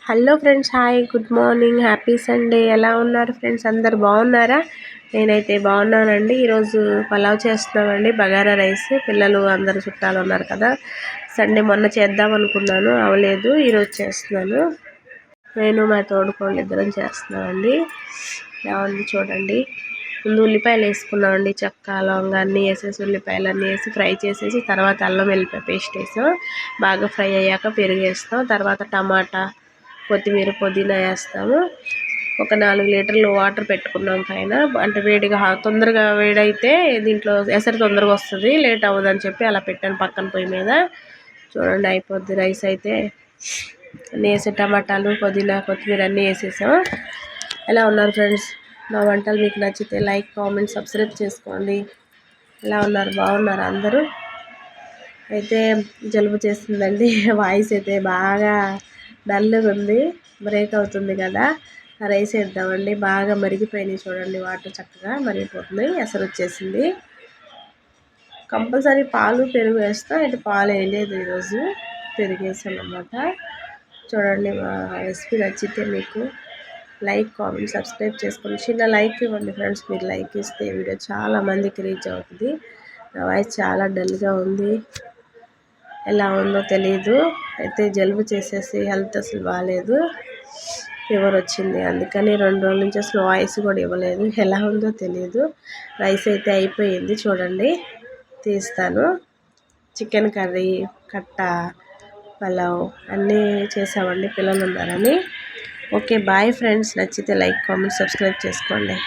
Hello friends, hi, good morning, happy Sunday. ఎలా ఉన్నారు friends? అందరు బాగున్నారా? నేనైతే బాగున్నానండి. ఈరోజు పలావ్ చేస్తున్నామండి, బగారా రైస్. పిల్లలు అందరు చుట్టాలు ఉన్నారు కదా, సండే మొన్న చేద్దాం అనుకున్నాను, అవలేదు. ఈరోజు చేస్తున్నాను. నేను మా తోడుకోళ్ళు ఇద్దరం చేస్తున్నామండి. బాగుంది చూడండి. ముందు ఉల్లిపాయలు వేసుకున్నామండి, చెక్క లవంగా అన్నీ వేసేసి, ఉల్లిపాయలు అన్నీ వేసి ఫ్రై చేసేసి, తర్వాత అల్లం వెల్లిపాయ పేస్ట్ వేసాం. బాగా ఫ్రై అయ్యాక పెరుగు వేస్తాం. తర్వాత టమాటా, కొత్తిమీర, పుదీనా వేస్తాము. ఒక 4 లీటర్లు వాటర్ పెట్టుకున్నాం పైన. అంటే వేడిగా తొందరగా వేడైతే దీంట్లో ఎసరు తొందరగా వస్తుంది, లేట్ అవ్వదని చెప్పి అలా పెట్టాను పక్కన పొయ్యి మీద. చూడండి, అయిపోద్ది రైస్ అయితే. అన్నీ వేసి టమాటాలు, పుదీనా, కొత్తిమీర అన్నీ వేసేసాం. ఎలా ఉన్నారు ఫ్రెండ్స్? నా వంటలు మీకు నచ్చితే లైక్, కామెంట్, సబ్స్క్రైబ్ చేసుకోండి. ఎలా ఉన్నారు? బాగున్నారు అందరూ? అయితే జలుబు చేస్తుందండి, వాయిస్ అయితే బాగా డల్గా ఉంది, బ్రేక్ అవుతుంది కదా. రైస్ వేద్దామండి. బాగా మరిగిపోయినాయి చూడండి, వాటర్ చక్కగా మరిగిపోతుంది, ఎసరు వచ్చేసింది. కంపల్సరీ పాలు పెరుగు వేస్తాం. ఇటు పాలు వేయలేదు ఈరోజు, పెరుగు వేసాను అన్నమాట. చూడండి, మా రెసిపీ నచ్చితే మీకు లైక్, కామెంట్, సబ్స్క్రైబ్ చేసుకోండి. చిన్న లైక్ ఇవ్వండి ఫ్రెండ్స్. మీరు లైక్ ఇస్తే వీడియో చాలా మందికి రీచ్ అవుతుంది. నా వాయిస్ చాలా డల్గా ఉంది, ఎలా ఉందో తెలీదు. అయితే జలుబు చేసేసి హెల్త్ అసలు బాగాలేదు, ఫీవర్ వచ్చింది. అందుకని 2 రోజుల నుంచి అసలు వాయిస్ కూడా ఇవ్వలేదు. ఎలా ఉందో తెలియదు. రైస్ అయితే అయిపోయింది చూడండి, తీస్తాను. చికెన్ కర్రీ, కట్ట, పలావ్ అన్నీ చేసామండి, పిల్లలు ఉన్నారని. Okay, bye friends. నచ్చితే లైక్, కామెంట్, సబ్స్క్రైబ్ చేసుకోండి.